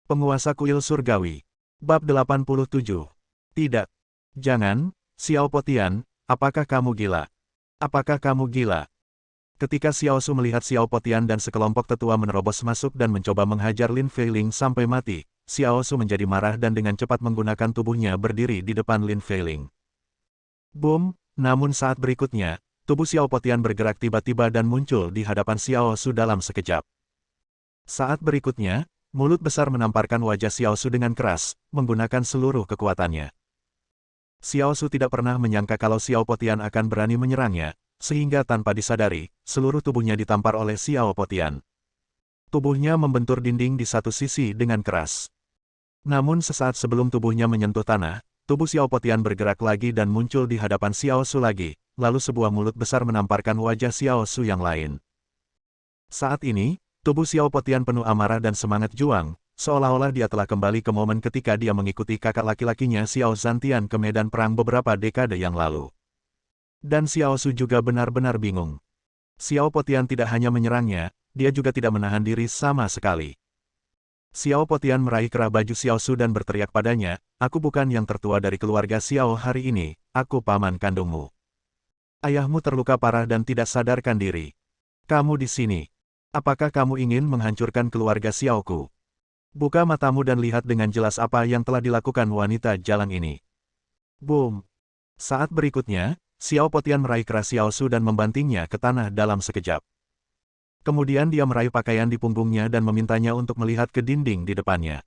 Penguasa kuil surgawi. Bab 87. Tidak. Jangan, Xiao Potian, apakah kamu gila? Apakah kamu gila? Ketika Xiao Su melihat Xiao Potian dan sekelompok tetua menerobos masuk dan mencoba menghajar Lin Feiling sampai mati, Xiao Su menjadi marah dan dengan cepat menggunakan tubuhnya berdiri di depan Lin Feiling. Boom! Namun saat berikutnya, tubuh Xiao Potian bergerak tiba-tiba dan muncul di hadapan Xiao Su dalam sekejap. Saat berikutnya, mulut besar menamparkan wajah Xiao Su dengan keras, menggunakan seluruh kekuatannya. Xiao Su tidak pernah menyangka kalau Xiao Potian akan berani menyerangnya, sehingga tanpa disadari, seluruh tubuhnya ditampar oleh Xiao Potian. Tubuhnya membentur dinding di satu sisi dengan keras. Namun sesaat sebelum tubuhnya menyentuh tanah, tubuh Xiao Potian bergerak lagi dan muncul di hadapan Xiao Su lagi, lalu sebuah mulut besar menamparkan wajah Xiao Su yang lain. Saat ini, tubuh Xiao Potian penuh amarah dan semangat juang, seolah-olah dia telah kembali ke momen ketika dia mengikuti kakak laki-lakinya Xiao Zantian ke medan perang beberapa dekade yang lalu. Dan Xiao Su juga benar-benar bingung. Xiao Potian tidak hanya menyerangnya, dia juga tidak menahan diri sama sekali. Xiao Potian meraih kerah baju Xiao Su dan berteriak padanya, "Aku bukan yang tertua dari keluarga Xiao hari ini, aku paman kandungmu. Ayahmu terluka parah dan tidak sadarkan diri. Kamu di sini. Apakah kamu ingin menghancurkan keluarga Xiaoku? Buka matamu dan lihat dengan jelas apa yang telah dilakukan wanita jalan ini." Boom! Saat berikutnya, Xiao Potian meraih kerah Xiao Su dan membantingnya ke tanah dalam sekejap. Kemudian dia meraih pakaian di punggungnya dan memintanya untuk melihat ke dinding di depannya.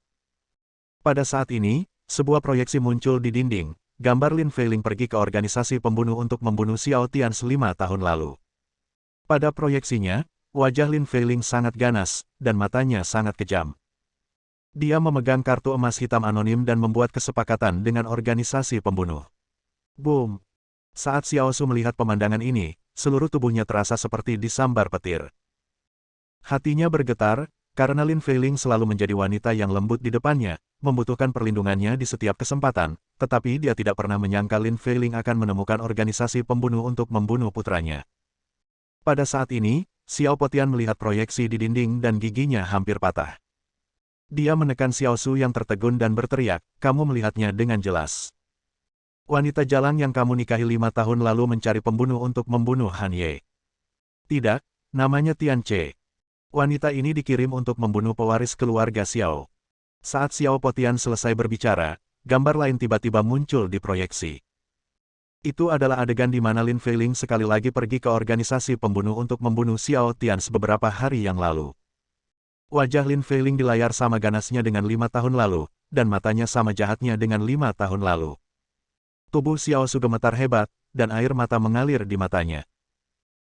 Pada saat ini, sebuah proyeksi muncul di dinding, gambar Lin Feiling pergi ke organisasi pembunuh untuk membunuh Xiao Tian 5 tahun lalu. Pada proyeksinya, wajah Lin Feiling sangat ganas, dan matanya sangat kejam. Dia memegang kartu emas hitam anonim dan membuat kesepakatan dengan organisasi pembunuh. Boom! Saat Xiao Su melihat pemandangan ini, seluruh tubuhnya terasa seperti disambar petir. Hatinya bergetar, karena Lin Feiling selalu menjadi wanita yang lembut di depannya, membutuhkan perlindungannya di setiap kesempatan, tetapi dia tidak pernah menyangka Lin Feiling akan menemukan organisasi pembunuh untuk membunuh putranya. Pada saat ini, Xiao Potian melihat proyeksi di dinding dan giginya hampir patah. Dia menekan Xiao Su yang tertegun dan berteriak, "Kamu melihatnya dengan jelas. Wanita jalang yang kamu nikahi 5 tahun lalu mencari pembunuh untuk membunuh Han Ye. Tidak, namanya Tian Che. Wanita ini dikirim untuk membunuh pewaris keluarga Xiao." Saat Xiao Potian selesai berbicara, gambar lain tiba-tiba muncul di proyeksi. Itu adalah adegan di mana Lin Feiling sekali lagi pergi ke organisasi pembunuh untuk membunuh Xiao Tian beberapa hari yang lalu. Wajah Lin Feiling di layar sama ganasnya dengan 5 tahun lalu, dan matanya sama jahatnya dengan 5 tahun lalu. Tubuh Xiao Su gemetar hebat, dan air mata mengalir di matanya.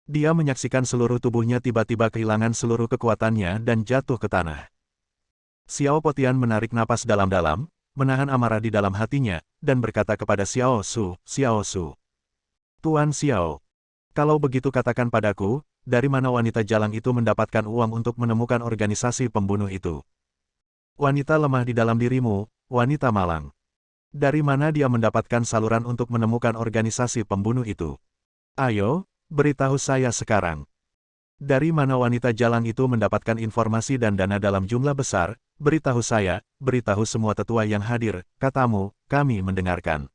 Dia menyaksikan seluruh tubuhnya tiba-tiba kehilangan seluruh kekuatannya dan jatuh ke tanah. Xiao Potian menarik napas dalam-dalam, menahan amarah di dalam hatinya, dan berkata kepada Xiao Su, "Xiao Su. Tuan Xiao. Kalau begitu katakan padaku, dari mana wanita jalang itu mendapatkan uang untuk menemukan organisasi pembunuh itu? Wanita lemah di dalam dirimu, wanita malang. Dari mana dia mendapatkan saluran untuk menemukan organisasi pembunuh itu? Ayo, beritahu saya sekarang. Dari mana wanita jalang itu mendapatkan informasi dan dana dalam jumlah besar? Beritahu saya, beritahu semua tetua yang hadir, katamu, kami mendengarkan."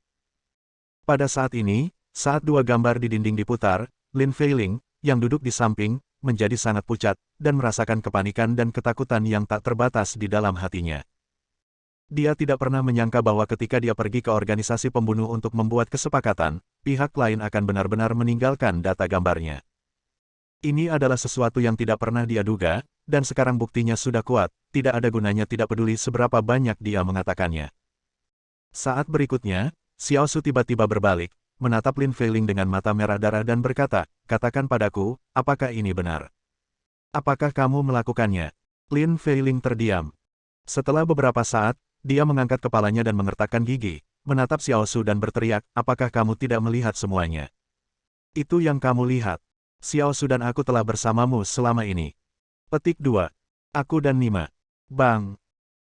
Pada saat ini, saat dua gambar di dinding diputar, Lin Feiling, yang duduk di samping, menjadi sangat pucat, dan merasakan kepanikan dan ketakutan yang tak terbatas di dalam hatinya. Dia tidak pernah menyangka bahwa ketika dia pergi ke organisasi pembunuh untuk membuat kesepakatan, pihak lain akan benar-benar meninggalkan data gambarnya. Ini adalah sesuatu yang tidak pernah dia duga, dan sekarang buktinya sudah kuat, tidak ada gunanya tidak peduli seberapa banyak dia mengatakannya. Saat berikutnya, Xiao Su tiba-tiba berbalik, menatap Lin Feiling dengan mata merah darah dan berkata, "Katakan padaku, apakah ini benar? Apakah kamu melakukannya?" Lin Feiling terdiam. Setelah beberapa saat, dia mengangkat kepalanya dan mengertakkan gigi, menatap Xiao Su dan berteriak, "Apakah kamu tidak melihat semuanya? Itu yang kamu lihat. Xiao Su dan aku telah bersamamu selama ini." Petik 2. Aku dan Nima. Bang.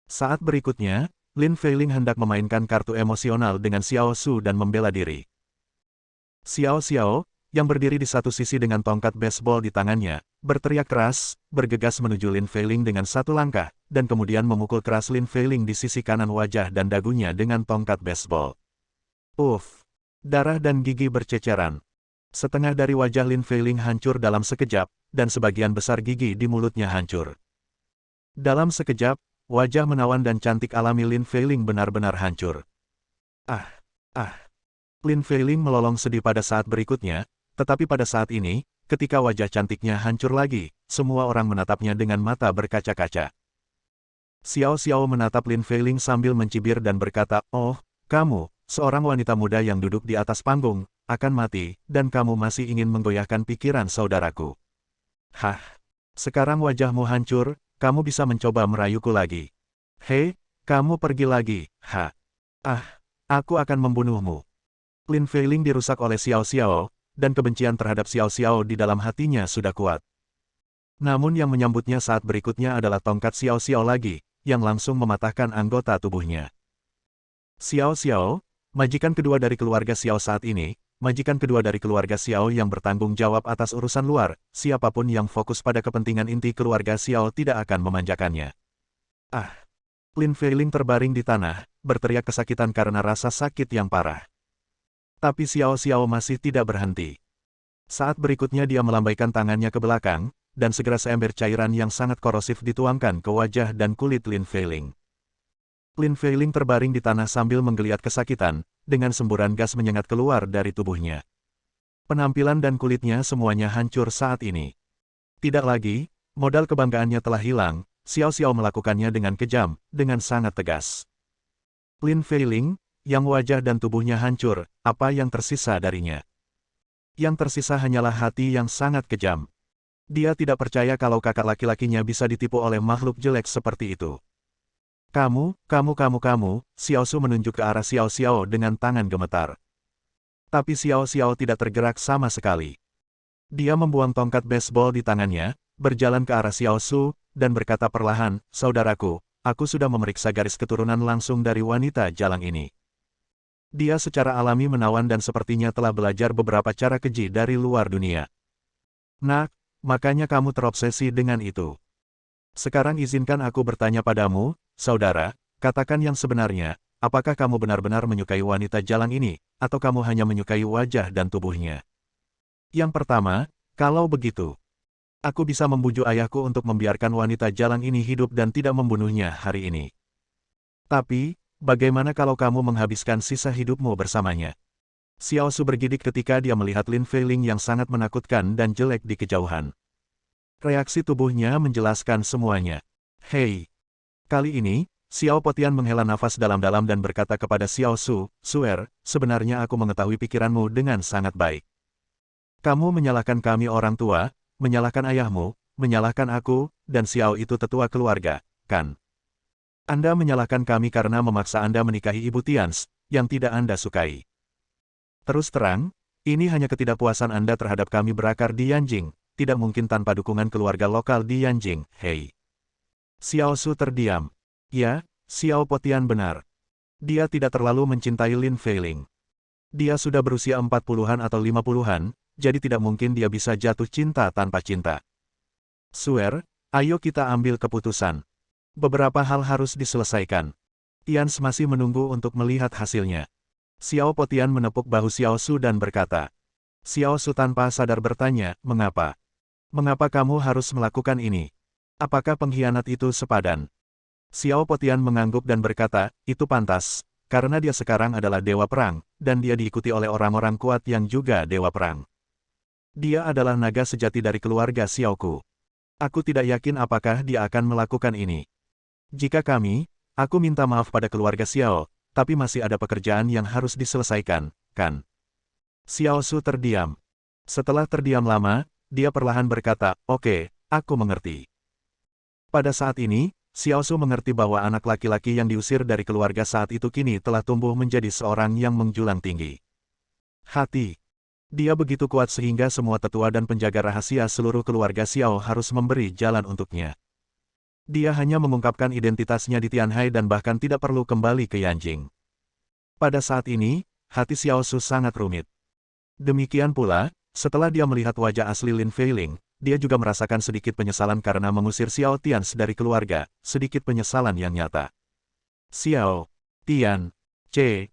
Saat berikutnya, Lin Feiling hendak memainkan kartu emosional dengan Xiao Su dan membela diri. "Xiao Xiao, yang berdiri di satu sisi dengan tongkat baseball di tangannya, berteriak keras, bergegas menuju Lin Feiling dengan satu langkah, dan kemudian memukul keras Lin Feiling di sisi kanan wajah dan dagunya dengan tongkat baseball. Uff! Darah dan gigi berceceran. Setengah dari wajah Lin Feiling hancur dalam sekejap, dan sebagian besar gigi di mulutnya hancur. Dalam sekejap, wajah menawan dan cantik alami Lin Feiling benar-benar hancur. Ah! Ah! Lin Feiling melolong sedih pada saat berikutnya, tetapi pada saat ini, ketika wajah cantiknya hancur lagi, semua orang menatapnya dengan mata berkaca-kaca. Xiao Xiao menatap Lin Feiling sambil mencibir dan berkata, "Oh, kamu, seorang wanita muda yang duduk di atas panggung, akan mati, dan kamu masih ingin menggoyahkan pikiran saudaraku. Hah? Sekarang wajahmu hancur, kamu bisa mencoba merayuku lagi. Hei, kamu pergi lagi, ha? Ah, aku akan membunuhmu." Lin Feiling dirusak oleh Xiao Xiao, dan kebencian terhadap Xiao Xiao di dalam hatinya sudah kuat. Namun yang menyambutnya saat berikutnya adalah tongkat Xiao Xiao lagi, yang langsung mematahkan anggota tubuhnya. Xiao Xiao, majikan kedua dari keluarga Xiao saat ini, majikan kedua dari keluarga Xiao yang bertanggung jawab atas urusan luar, siapapun yang fokus pada kepentingan inti keluarga Xiao tidak akan memanjakannya. Ah! Lin Feiling terbaring di tanah, berteriak kesakitan karena rasa sakit yang parah. Tapi Xiao Xiao masih tidak berhenti. Saat berikutnya dia melambaikan tangannya ke belakang, dan segera seember cairan yang sangat korosif dituangkan ke wajah dan kulit Lin Feiling. Lin Feiling terbaring di tanah sambil menggeliat kesakitan, dengan semburan gas menyengat keluar dari tubuhnya. Penampilan dan kulitnya semuanya hancur saat ini. Tidak lagi, modal kebanggaannya telah hilang, Xiao Xiao melakukannya dengan kejam, dengan sangat tegas. Lin Feiling, yang wajah dan tubuhnya hancur, apa yang tersisa darinya? Yang tersisa hanyalah hati yang sangat kejam. Dia tidak percaya kalau kakak laki-lakinya bisa ditipu oleh makhluk jelek seperti itu. Kamu, Xiao Su menunjuk ke arah Xiao Xiao dengan tangan gemetar. Tapi Xiao Xiao tidak tergerak sama sekali. Dia membuang tongkat baseball di tangannya, berjalan ke arah Xiao Su, dan berkata perlahan, "Saudaraku, aku sudah memeriksa garis keturunan langsung dari wanita jalang ini." Dia secara alami menawan dan sepertinya telah belajar beberapa cara keji dari luar dunia. Nak, makanya kamu terobsesi dengan itu. Sekarang izinkan aku bertanya padamu, saudara, katakan yang sebenarnya, apakah kamu benar-benar menyukai wanita jalang ini, atau kamu hanya menyukai wajah dan tubuhnya? Yang pertama, kalau begitu, aku bisa membujuk ayahku untuk membiarkan wanita jalang ini hidup dan tidak membunuhnya hari ini. Tapi, bagaimana kalau kamu menghabiskan sisa hidupmu bersamanya? Xiao Su bergidik ketika dia melihat Lin Feiling yang sangat menakutkan dan jelek di kejauhan. Reaksi tubuhnya menjelaskan semuanya. Hei! Kali ini, Xiao Potian menghela nafas dalam-dalam dan berkata kepada Xiao Su, "Suer, sebenarnya aku mengetahui pikiranmu dengan sangat baik. Kamu menyalahkan kami orang tua, menyalahkan ayahmu, menyalahkan aku, dan Xiao itu tetua keluarga, kan? Anda menyalahkan kami karena memaksa Anda menikahi Ibu Tians, yang tidak Anda sukai. Terus terang, ini hanya ketidakpuasan Anda terhadap kami berakar di Yanjing, tidak mungkin tanpa dukungan keluarga lokal di Yanjing, hei." Xiao Su terdiam. Ya, Xiao Potian benar. Dia tidak terlalu mencintai Lin Feiling. Dia sudah berusia 40-an atau 50-an, jadi tidak mungkin dia bisa jatuh cinta tanpa cinta. Suer, ayo kita ambil keputusan. Beberapa hal harus diselesaikan. Tians masih menunggu untuk melihat hasilnya. Xiao Potian menepuk bahu Xiao Su dan berkata. Xiao Su tanpa sadar bertanya, "Mengapa? Mengapa kamu harus melakukan ini? Apakah pengkhianat itu sepadan?" Xiao Potian mengangguk dan berkata, "Itu pantas, karena dia sekarang adalah dewa perang, dan dia diikuti oleh orang-orang kuat yang juga dewa perang. Dia adalah naga sejati dari keluarga Xiaoku. Aku tidak yakin apakah dia akan melakukan ini. Jika aku minta maaf pada keluarga Xiao, tapi masih ada pekerjaan yang harus diselesaikan, kan?" Xiao Su terdiam. Setelah terdiam lama, dia perlahan berkata, "Oke, aku mengerti." Pada saat ini, Xiao Su mengerti bahwa anak laki-laki yang diusir dari keluarga saat itu kini telah tumbuh menjadi seorang yang menjulang tinggi. Hati. Dia begitu kuat sehingga semua tetua dan penjaga rahasia seluruh keluarga Xiao harus memberi jalan untuknya. Dia hanya mengungkapkan identitasnya di Tianhai dan bahkan tidak perlu kembali ke Yanjing. Pada saat ini, hati Xiao Su sangat rumit. Demikian pula, Setelah dia melihat wajah asli Lin Feiling, dia juga merasakan sedikit penyesalan karena mengusir Xiao Tians dari keluarga, sedikit penyesalan yang nyata. Xiao Tian, C.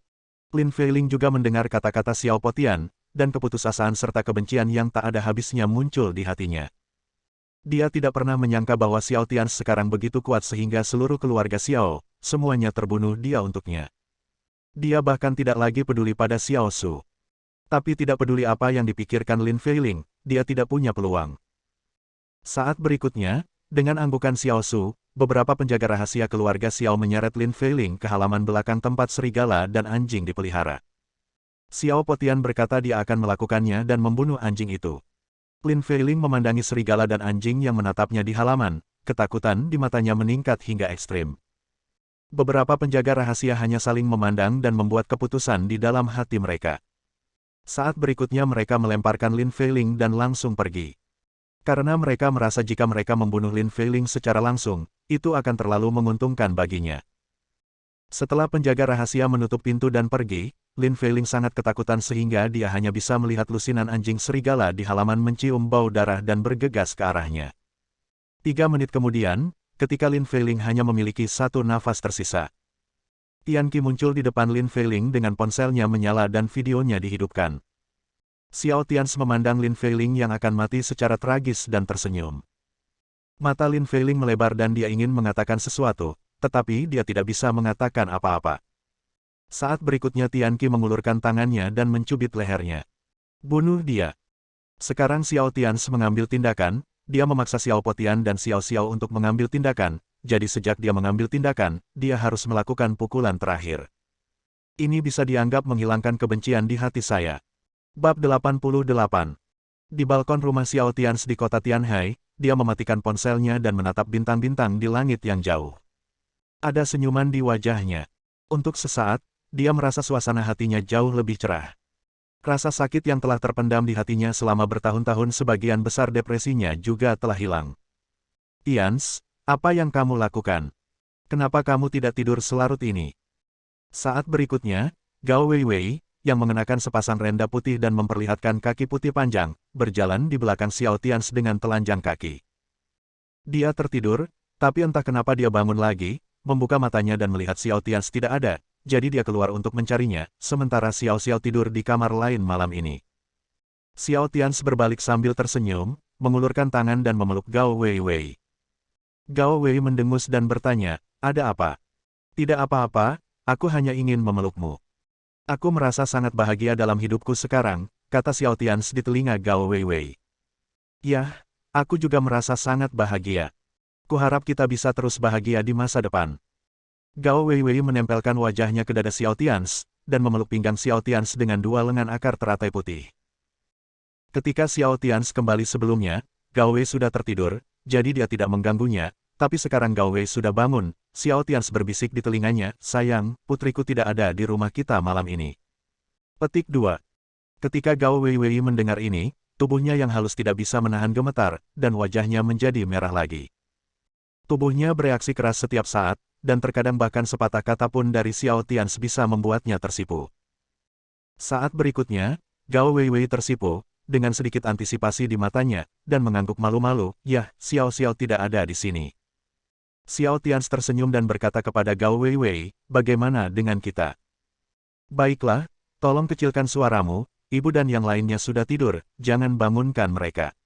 Lin Feiling juga mendengar kata-kata Xiao Potian, dan keputusasaan serta kebencian yang tak ada habisnya muncul di hatinya. Dia tidak pernah menyangka bahwa Xiao Tian sekarang begitu kuat sehingga seluruh keluarga Xiao, semuanya terbunuh dia untuknya. Dia bahkan tidak lagi peduli pada Xiao Su. Tapi tidak peduli apa yang dipikirkan Lin Feiling, dia tidak punya peluang. Saat berikutnya, dengan anggukan Xiao Su, beberapa penjaga rahasia keluarga Xiao menyeret Lin Feiling ke halaman belakang tempat serigala dan anjing dipelihara. Xiao Potian berkata dia akan melakukannya dan membunuh anjing itu. Lin Feiling memandangi serigala dan anjing yang menatapnya di halaman, ketakutan di matanya meningkat hingga ekstrim. Beberapa penjaga rahasia hanya saling memandang dan membuat keputusan di dalam hati mereka. Saat berikutnya mereka melemparkan Lin Feiling dan langsung pergi. Karena mereka merasa jika mereka membunuh Lin Feiling secara langsung, itu akan terlalu menguntungkan baginya. Setelah penjaga rahasia menutup pintu dan pergi, Lin Feiling sangat ketakutan sehingga dia hanya bisa melihat lusinan anjing serigala di halaman mencium bau darah dan bergegas ke arahnya. 3 menit kemudian, ketika Lin Feiling hanya memiliki satu nafas tersisa, Tian Qi muncul di depan Lin Feiling dengan ponselnya menyala dan videonya dihidupkan. Xiao Tians memandang Lin Feiling yang akan mati secara tragis dan tersenyum. Mata Lin Feiling melebar dan dia ingin mengatakan sesuatu, tetapi dia tidak bisa mengatakan apa-apa. Saat berikutnya Tian Qi mengulurkan tangannya dan mencubit lehernya. Bunuh dia. Sekarang Xiao Tians mengambil tindakan, dia memaksa Xiao Potian dan Xiao Xiao untuk mengambil tindakan, jadi sejak dia mengambil tindakan, dia harus melakukan pukulan terakhir. Ini bisa dianggap menghilangkan kebencian di hati saya. Bab 88. Di balkon rumah Xiao Tians di kota Tianhai, dia mematikan ponselnya dan menatap bintang-bintang di langit yang jauh. Ada senyuman di wajahnya. Untuk sesaat, dia merasa suasana hatinya jauh lebih cerah. Rasa sakit yang telah terpendam di hatinya selama bertahun-tahun sebagian besar depresinya juga telah hilang. Tians, apa yang kamu lakukan? Kenapa kamu tidak tidur selarut ini? Saat berikutnya, Gao Weiwei, yang mengenakan sepasang renda putih dan memperlihatkan kaki putih panjang, berjalan di belakang Xiao Tians dengan telanjang kaki. Dia tertidur, tapi entah kenapa dia bangun lagi, membuka matanya dan melihat Xiao Tians tidak ada. Jadi dia keluar untuk mencarinya, sementara Xiao Xiao tidur di kamar lain malam ini. Xiao Tians berbalik sambil tersenyum, mengulurkan tangan dan memeluk Gao Weiwei. Gao Wei mendengus dan bertanya, ada apa? Tidak apa-apa, aku hanya ingin memelukmu. Aku merasa sangat bahagia dalam hidupku sekarang, kata Xiao Tians di telinga Gao Weiwei. Yah, aku juga merasa sangat bahagia. Kuharap kita bisa terus bahagia di masa depan. Gao Weiwei menempelkan wajahnya ke dada Xiao Tians, dan memeluk pinggang Xiao Tians dengan dua lengan akar teratai putih. Ketika Xiao Tians kembali sebelumnya, Gao Wei sudah tertidur, jadi dia tidak mengganggunya, tapi sekarang Gao Wei sudah bangun, Xiao Tians berbisik di telinganya, sayang, putriku tidak ada di rumah kita malam ini. Petik 2. Ketika Gao Weiwei mendengar ini, tubuhnya yang halus tidak bisa menahan gemetar, dan wajahnya menjadi merah lagi. Tubuhnya bereaksi keras setiap saat, dan terkadang bahkan sepatah kata pun dari Xiao Tians bisa membuatnya tersipu. Saat berikutnya, Gao Weiwei tersipu, dengan sedikit antisipasi di matanya, dan mengangguk malu-malu, yah, Xiao Xiao tidak ada di sini. Xiao Tians tersenyum dan berkata kepada Gao Weiwei, bagaimana dengan kita? Baiklah, tolong kecilkan suaramu, ibu dan yang lainnya sudah tidur, jangan bangunkan mereka.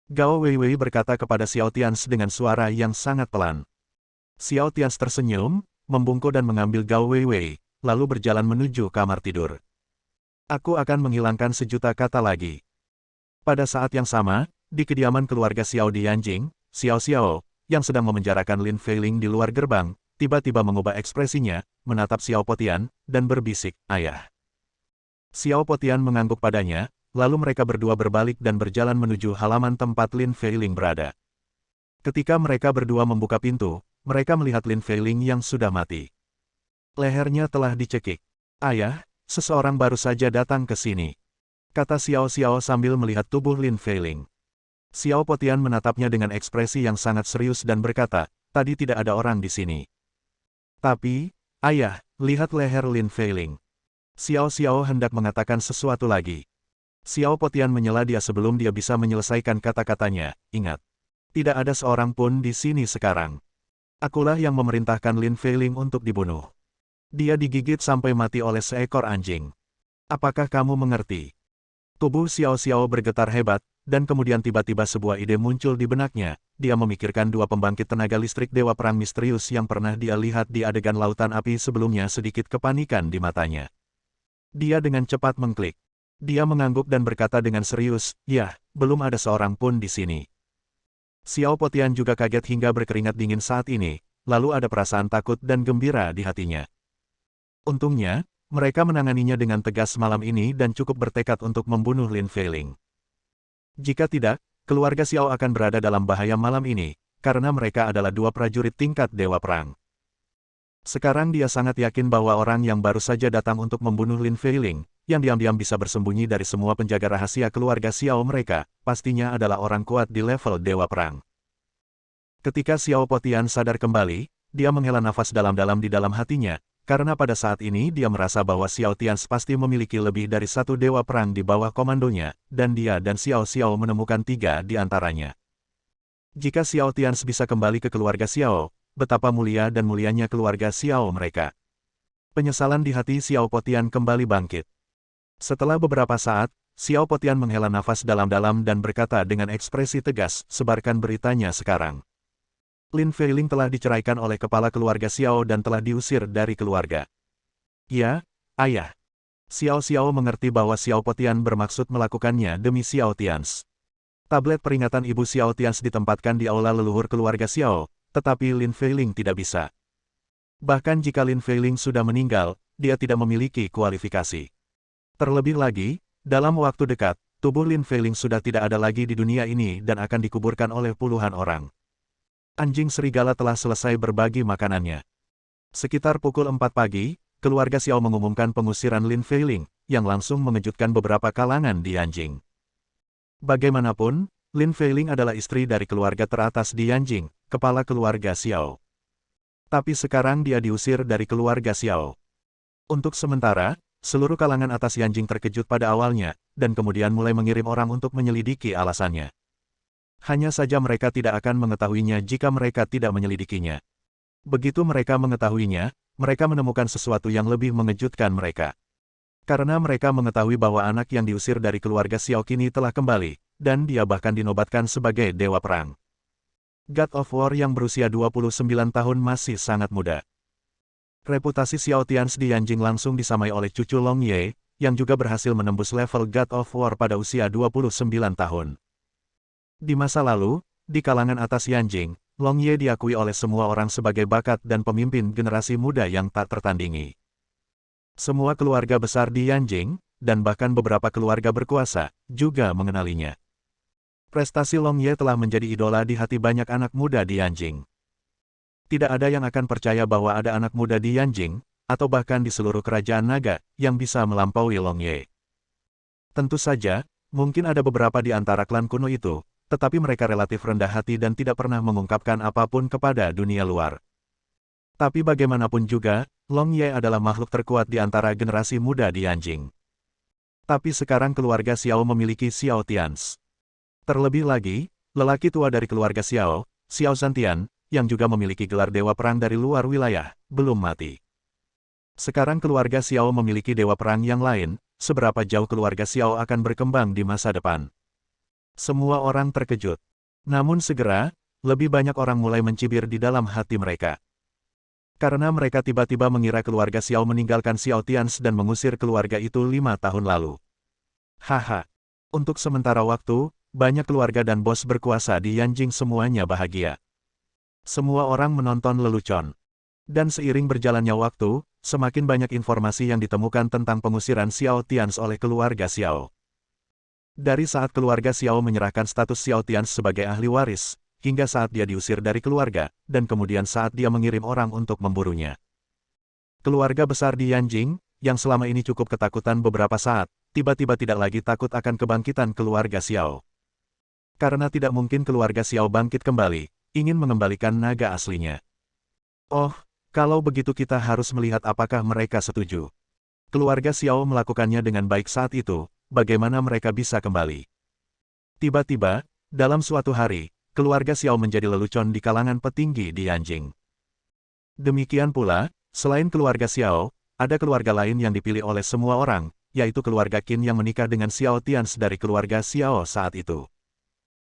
Gao Weiwei berkata kepada Xiao Tians dengan suara yang sangat pelan. Xiao Tians tersenyum, membungkuk dan mengambil Gao Weiwei, lalu berjalan menuju kamar tidur. Aku akan menghilangkan sejuta kata lagi. Pada saat yang sama, di kediaman keluarga Xiao di Yanjing, Xiao Xiao, yang sedang memenjarakan Lin Feiling di luar gerbang, tiba-tiba mengubah ekspresinya, menatap Xiao Potian, dan berbisik, ayah. Xiao Potian mengangguk padanya, lalu mereka berdua berbalik dan berjalan menuju halaman tempat Lin Feiling berada. Ketika mereka berdua membuka pintu, mereka melihat Lin Feiling yang sudah mati. Lehernya telah dicekik. Ayah, seseorang baru saja datang ke sini, kata Xiao Xiao sambil melihat tubuh Lin Feiling. Xiao Potian menatapnya dengan ekspresi yang sangat serius dan berkata, tadi tidak ada orang di sini. Tapi, ayah, lihat leher Lin Feiling. Xiao Xiao hendak mengatakan sesuatu lagi. Xiao Potian menyela dia sebelum dia bisa menyelesaikan kata-katanya. Ingat, tidak ada seorang pun di sini sekarang. Akulah yang memerintahkan Lin Feiling untuk dibunuh. Dia digigit sampai mati oleh seekor anjing. Apakah kamu mengerti? Tubuh Xiao Xiao bergetar hebat, dan kemudian tiba-tiba sebuah ide muncul di benaknya. Dia memikirkan dua pembangkit tenaga listrik dewa perang misterius yang pernah dia lihat di adegan lautan api sebelumnya. Sedikit kepanikan di matanya. Dia dengan cepat mengklik. Dia mengangguk dan berkata dengan serius, "Yah, belum ada seorang pun di sini." Xiao Potian juga kaget hingga berkeringat dingin saat ini, lalu ada perasaan takut dan gembira di hatinya. Untungnya, mereka menanganinya dengan tegas malam ini dan cukup bertekad untuk membunuh Lin Feiling. Jika tidak, keluarga Xiao akan berada dalam bahaya malam ini, karena mereka adalah dua prajurit tingkat dewa perang. Sekarang dia sangat yakin bahwa orang yang baru saja datang untuk membunuh Lin Feiling, yang diam-diam bisa bersembunyi dari semua penjaga rahasia keluarga Xiao mereka, pastinya adalah orang kuat di level dewa perang. Ketika Xiao Potian sadar kembali, dia menghela nafas dalam-dalam di dalam hatinya, karena pada saat ini dia merasa bahwa Xiao Tians pasti memiliki lebih dari satu dewa perang di bawah komandonya, dan dia dan Xiao Xiao menemukan 3 di antaranya. Jika Xiao Tians bisa kembali ke keluarga Xiao, betapa mulia dan mulianya keluarga Xiao mereka. Penyesalan di hati Xiao Potian kembali bangkit. Setelah beberapa saat, Xiao Potian menghela nafas dalam-dalam dan berkata dengan ekspresi tegas, "Sebarkan beritanya sekarang." Lin Feiling telah diceraikan oleh kepala keluarga Xiao dan telah diusir dari keluarga. Ya, ayah. Xiao Xiao mengerti bahwa Xiao Potian bermaksud melakukannya demi Xiao Tians. Tablet peringatan ibu Xiao Tians ditempatkan di aula leluhur keluarga Xiao, tetapi Lin Feiling tidak bisa. Bahkan jika Lin Feiling sudah meninggal, dia tidak memiliki kualifikasi. Terlebih lagi, dalam waktu dekat, tubuh Lin Feiling sudah tidak ada lagi di dunia ini dan akan dikuburkan oleh puluhan orang. Anjing serigala telah selesai berbagi makanannya. Sekitar pukul 4 pagi, keluarga Xiao mengumumkan pengusiran Lin Feiling, yang langsung mengejutkan beberapa kalangan di Yanjing. Bagaimanapun, Lin Feiling adalah istri dari keluarga teratas di Yanjing, kepala keluarga Xiao. Tapi sekarang dia diusir dari keluarga Xiao. Untuk sementara, seluruh kalangan atas Yanjing terkejut pada awalnya, dan kemudian mulai mengirim orang untuk menyelidiki alasannya. Hanya saja mereka tidak akan mengetahuinya jika mereka tidak menyelidikinya. Begitu mereka mengetahuinya, mereka menemukan sesuatu yang lebih mengejutkan mereka. Karena mereka mengetahui bahwa anak yang diusir dari keluarga Xiao kini telah kembali, dan dia bahkan dinobatkan sebagai dewa perang. God of War yang berusia 29 tahun masih sangat muda. Reputasi Xiao Tians di Yanjing langsung disamai oleh cucu Long Ye, yang juga berhasil menembus level God of War pada usia 29 tahun. Di masa lalu, di kalangan atas Yanjing, Long Ye diakui oleh semua orang sebagai bakat dan pemimpin generasi muda yang tak tertandingi. Semua keluarga besar di Yanjing, dan bahkan beberapa keluarga berkuasa, juga mengenalinya. Prestasi Long Ye telah menjadi idola di hati banyak anak muda di Yanjing. Tidak ada yang akan percaya bahwa ada anak muda di Yanjing, atau bahkan di seluruh kerajaan naga, yang bisa melampaui Long Ye. Tentu saja, mungkin ada beberapa di antara klan kuno itu, tetapi mereka relatif rendah hati dan tidak pernah mengungkapkan apapun kepada dunia luar. Tapi bagaimanapun juga, Long Ye adalah makhluk terkuat di antara generasi muda di Yanjing. Tapi sekarang keluarga Xiao memiliki Xiao Tians. Terlebih lagi, lelaki tua dari keluarga Xiao, Xiao Zhantian, yang juga memiliki gelar dewa perang dari luar wilayah, belum mati. Sekarang keluarga Xiao memiliki dewa perang yang lain, seberapa jauh keluarga Xiao akan berkembang di masa depan. Semua orang terkejut. Namun segera, lebih banyak orang mulai mencibir di dalam hati mereka. Karena mereka tiba-tiba mengira keluarga Xiao meninggalkan Xiao Tians dan mengusir keluarga itu 5 tahun lalu. Haha. Untuk sementara waktu, banyak keluarga dan bos berkuasa di Yanjing semuanya bahagia. Semua orang menonton lelucon. Dan seiring berjalannya waktu, semakin banyak informasi yang ditemukan tentang pengusiran Xiao Tians oleh keluarga Xiao. Dari saat keluarga Xiao menyerahkan status Xiao Tians sebagai ahli waris, hingga saat dia diusir dari keluarga, dan kemudian saat dia mengirim orang untuk memburunya. Keluarga besar di Yanjing, yang selama ini cukup ketakutan beberapa saat, tiba-tiba tidak lagi takut akan kebangkitan keluarga Xiao. Karena tidak mungkin keluarga Xiao bangkit kembali, ingin mengembalikan naga aslinya. Oh, kalau begitu kita harus melihat apakah mereka setuju. Keluarga Xiao melakukannya dengan baik saat itu, bagaimana mereka bisa kembali. Tiba-tiba, dalam suatu hari, keluarga Xiao menjadi lelucon di kalangan petinggi di Yanjing. Demikian pula, selain keluarga Xiao, ada keluarga lain yang dipilih oleh semua orang, yaitu keluarga Qin yang menikah dengan Xiao Tians dari keluarga Xiao saat itu.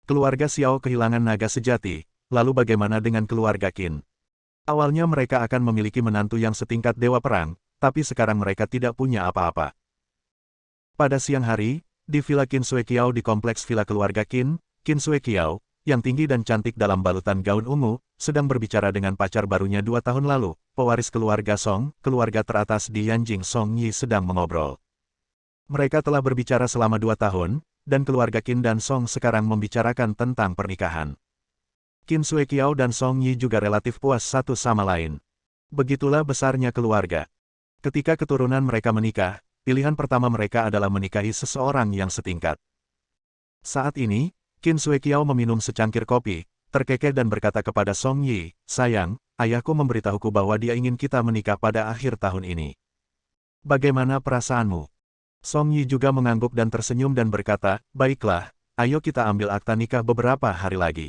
Keluarga Xiao kehilangan naga sejati, lalu bagaimana dengan keluarga Qin? Awalnya mereka akan memiliki menantu yang setingkat dewa perang, tapi sekarang mereka tidak punya apa-apa. Pada siang hari, di Villa Qin Sui Qiao di kompleks villa keluarga Qin, Qin Sui Qiao, yang tinggi dan cantik dalam balutan gaun ungu, sedang berbicara dengan pacar barunya 2 tahun lalu, pewaris keluarga Song, keluarga teratas di Yanjing Song Yi sedang mengobrol. Mereka telah berbicara selama 2 tahun, dan keluarga Qin dan Song sekarang membicarakan tentang pernikahan. Qin Sui Qiao dan Song Yi juga relatif puas satu sama lain. Begitulah besarnya keluarga. Ketika keturunan mereka menikah, pilihan pertama mereka adalah menikahi seseorang yang setingkat. Saat ini, Qin Sui Qiao meminum secangkir kopi, terkekeh dan berkata kepada Song Yi, "Sayang, ayahku memberitahuku bahwa dia ingin kita menikah pada akhir tahun ini. Bagaimana perasaanmu?" Song Yi juga mengangguk dan tersenyum dan berkata, "Baiklah, ayo kita ambil akta nikah beberapa hari lagi.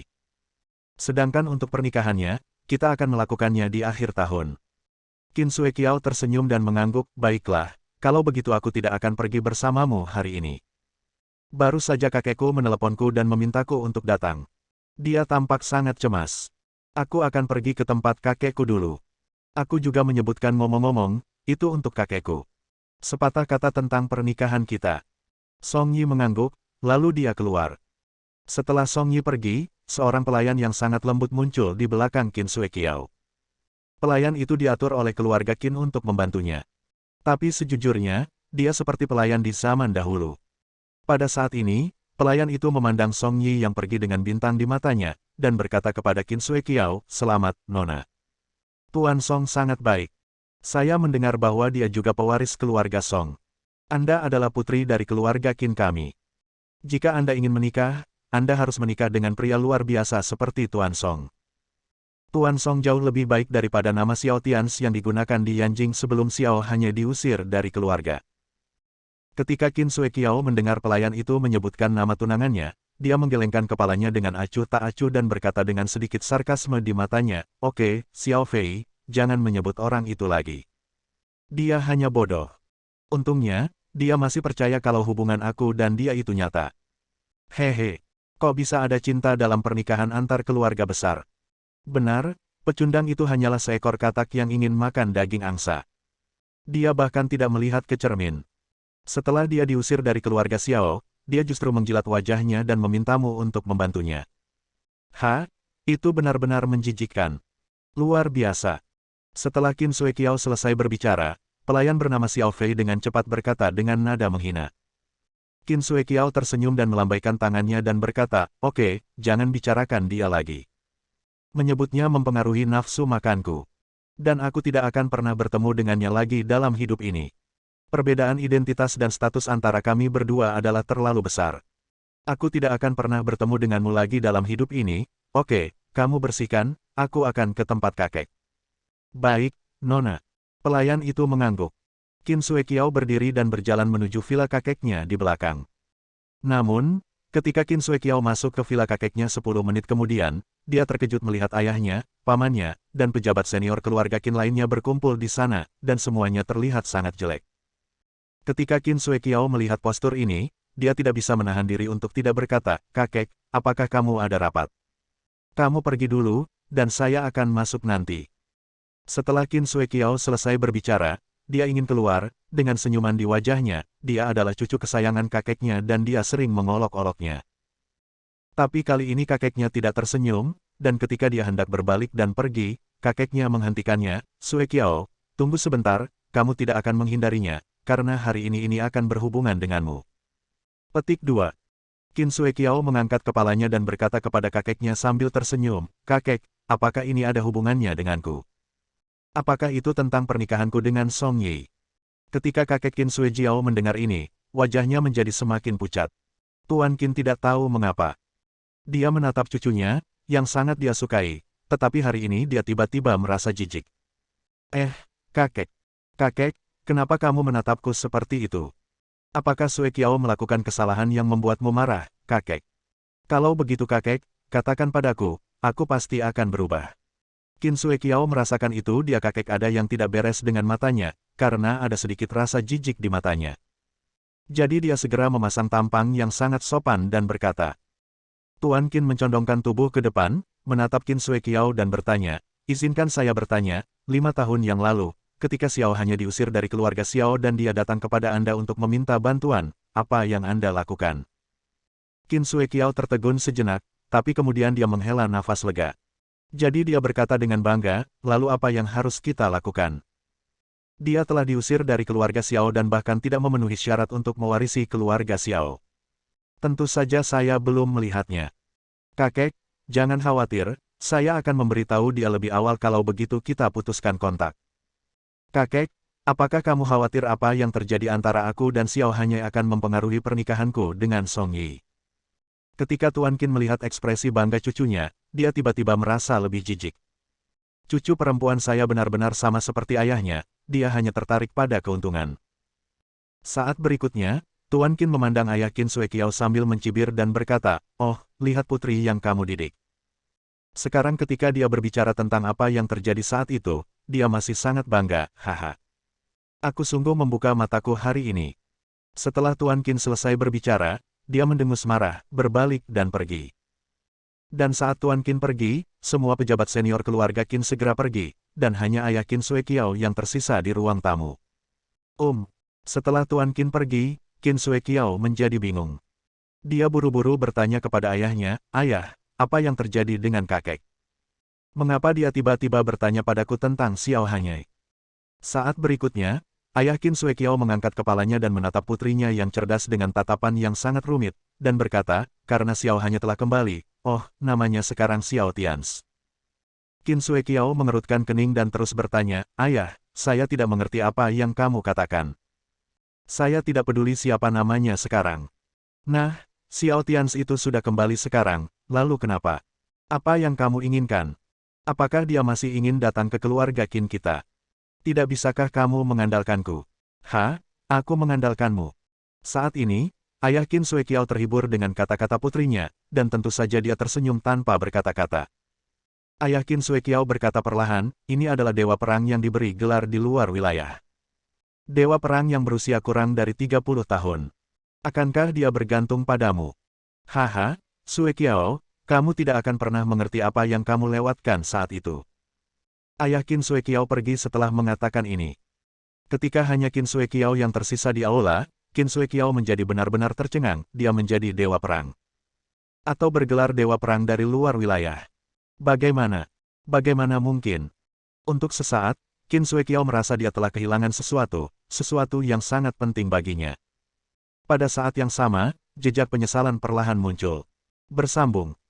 Sedangkan untuk pernikahannya, kita akan melakukannya di akhir tahun." Qin Sui Qiao tersenyum dan mengangguk, "Baiklah, kalau begitu aku tidak akan pergi bersamamu hari ini. Baru saja kakekku meneleponku dan memintaku untuk datang. Dia tampak sangat cemas. Aku akan pergi ke tempat kakekku dulu. Aku juga menyebutkan ngomong-ngomong, itu untuk kakekku. Sepatah kata tentang pernikahan kita." Song Yi mengangguk, lalu dia keluar. Setelah Song Yi pergi, seorang pelayan yang sangat lembut muncul di belakang Qin Sui Qiao. Pelayan itu diatur oleh keluarga Qin untuk membantunya. Tapi sejujurnya, dia seperti pelayan di zaman dahulu. Pada saat ini, pelayan itu memandang Song Yi yang pergi dengan bintang di matanya, dan berkata kepada Qin Sui Qiao, "Selamat, Nona. Tuan Song sangat baik. Saya mendengar bahwa dia juga pewaris keluarga Song. Anda adalah putri dari keluarga Qin kami. Jika Anda ingin menikah, Anda harus menikah dengan pria luar biasa seperti Tuan Song." Tuan Song jauh lebih baik daripada nama Xiao Tians yang digunakan di Yanjing sebelum Xiao hanya diusir dari keluarga. Ketika Qin Sui Qiao mendengar pelayan itu menyebutkan nama tunangannya, dia menggelengkan kepalanya dengan acuh tak acuh dan berkata dengan sedikit sarkasme di matanya, "Oke, Xiao Fei, jangan menyebut orang itu lagi. Dia hanya bodoh. Untungnya, dia masih percaya kalau hubungan aku dan dia itu nyata. Hehe, kok bisa ada cinta dalam pernikahan antar keluarga besar? Benar, pecundang itu hanyalah seekor katak yang ingin makan daging angsa. Dia bahkan tidak melihat ke cermin. Setelah dia diusir dari keluarga Xiao, dia justru menjilat wajahnya dan memintamu untuk membantunya. Itu benar-benar menjijikkan. Luar biasa." Setelah Qin Sui Qiao selesai berbicara, pelayan bernama Xiao Fei dengan cepat berkata dengan nada menghina. Qin Sui Qiao tersenyum dan melambaikan tangannya dan berkata, "Oke, jangan bicarakan dia lagi. Menyebutnya mempengaruhi nafsu makanku. Dan aku tidak akan pernah bertemu dengannya lagi dalam hidup ini. Perbedaan identitas dan status antara kami berdua adalah terlalu besar. Aku tidak akan pernah bertemu denganmu lagi dalam hidup ini. Oke, kamu bersihkan, aku akan ke tempat kakek." "Baik, Nona." Pelayan itu mengangguk. Qin Sui Qiao berdiri dan berjalan menuju villa kakeknya di belakang. Namun, ketika Qin Sui Qiao masuk ke villa kakeknya 10 menit kemudian, dia terkejut melihat ayahnya, pamannya, dan pejabat senior keluarga Qin lainnya berkumpul di sana, dan semuanya terlihat sangat jelek. Ketika Qin Sui Qiao melihat postur ini, dia tidak bisa menahan diri untuk tidak berkata, "Kakek, apakah kamu ada rapat? Kamu pergi dulu, dan saya akan masuk nanti." Setelah Qin Sui Qiao selesai berbicara, dia ingin keluar, dengan senyuman di wajahnya, dia adalah cucu kesayangan kakeknya dan dia sering mengolok-oloknya. Tapi kali ini kakeknya tidak tersenyum, dan ketika dia hendak berbalik dan pergi, kakeknya menghentikannya, "Sui Qiao, tunggu sebentar, kamu tidak akan menghindarinya, karena hari ini akan berhubungan denganmu." Petik 2. Qin Sui Qiao mengangkat kepalanya dan berkata kepada kakeknya sambil tersenyum, "Kakek, apakah ini ada hubungannya denganku? Apakah itu tentang pernikahanku dengan Song Yi?" Ketika kakek Qin Sui Qiao mendengar ini, wajahnya menjadi semakin pucat. Tuan Qin tidak tahu mengapa. Dia menatap cucunya, yang sangat dia sukai, tetapi hari ini dia tiba-tiba merasa jijik. Kakek. Kakek, kenapa kamu menatapku seperti itu?" Apakah Sue Qiao melakukan kesalahan yang membuatmu marah, kakek? Kalau begitu kakek, katakan padaku, aku pasti akan berubah. Qin Sue Qiao merasakan itu dia kakek ada yang tidak beres dengan matanya, karena ada sedikit rasa jijik di matanya. Jadi dia segera memasang tampang yang sangat sopan dan berkata. Tuan Qin mencondongkan tubuh ke depan, menatap Qin Sue Qiao dan bertanya, izinkan saya bertanya, 5 tahun yang lalu, ketika Xiao hanya diusir dari keluarga Xiao dan dia datang kepada Anda untuk meminta bantuan, apa yang Anda lakukan? Qin Sue Qiao tertegun sejenak, tapi kemudian dia menghela nafas lega. Jadi dia berkata dengan bangga, lalu apa yang harus kita lakukan? Dia telah diusir dari keluarga Xiao dan bahkan tidak memenuhi syarat untuk mewarisi keluarga Xiao. Tentu saja saya belum melihatnya. Kakek, jangan khawatir, saya akan memberitahu dia lebih awal kalau begitu kita putuskan kontak. Kakek, apakah kamu khawatir apa yang terjadi antara aku dan Xiao hanya akan mempengaruhi pernikahanku dengan Song Yi? Ketika Tuan Qin melihat ekspresi bangga cucunya, dia tiba-tiba merasa lebih jijik. Cucu perempuan saya benar-benar sama seperti ayahnya, dia hanya tertarik pada keuntungan. Saat berikutnya, Tuan Qin memandang ayah Qin Sue Qiao sambil mencibir dan berkata, oh, lihat putri yang kamu didik. Sekarang ketika dia berbicara tentang apa yang terjadi saat itu, dia masih sangat bangga, haha. Aku sungguh membuka mataku hari ini. Setelah Tuan Qin selesai berbicara, dia mendengus marah, berbalik dan pergi. Dan saat Tuan Qin pergi, semua pejabat senior keluarga Qin segera pergi, dan hanya ayah Qin Sue Qiao yang tersisa di ruang tamu. Setelah Tuan Qin pergi, Qin Sue Qiao menjadi bingung. Dia buru-buru bertanya kepada ayahnya, ayah, apa yang terjadi dengan kakek? Mengapa dia tiba-tiba bertanya padaku tentang Xiao Hanyai? Saat berikutnya, ayah Qin Sue Qiao mengangkat kepalanya dan menatap putrinya yang cerdas dengan tatapan yang sangat rumit, dan berkata, karena Xiao hanya telah kembali, oh, namanya sekarang Xiao Tians. Qin Sue Qiao mengerutkan kening dan terus bertanya, ayah, saya tidak mengerti apa yang kamu katakan. Saya tidak peduli siapa namanya sekarang. Nah, Xiao Tians itu sudah kembali sekarang, lalu kenapa? Apa yang kamu inginkan? Apakah dia masih ingin datang ke keluarga Qin kita? Tidak bisakah kamu mengandalkanku? Aku mengandalkanmu. Saat ini, ayah Qin Sue Qiao terhibur dengan kata-kata putrinya, dan tentu saja dia tersenyum tanpa berkata-kata. Ayah Qin Sue Qiao berkata perlahan, ini adalah dewa perang yang diberi gelar di luar wilayah. Dewa perang yang berusia kurang dari 30 tahun. Akankah dia bergantung padamu? Sue Qiao, kamu tidak akan pernah mengerti apa yang kamu lewatkan saat itu. Ayah Qin Sue Qiao pergi setelah mengatakan ini. Ketika hanya Qin Sue Qiao yang tersisa di aula, Qin Sue Qiao menjadi benar-benar tercengang, dia menjadi dewa perang. Atau bergelar dewa perang dari luar wilayah. Bagaimana? Bagaimana mungkin? Untuk sesaat, Qin Sue Qiao merasa dia telah kehilangan sesuatu yang sangat penting baginya. Pada saat yang sama, jejak penyesalan perlahan muncul. Bersambung.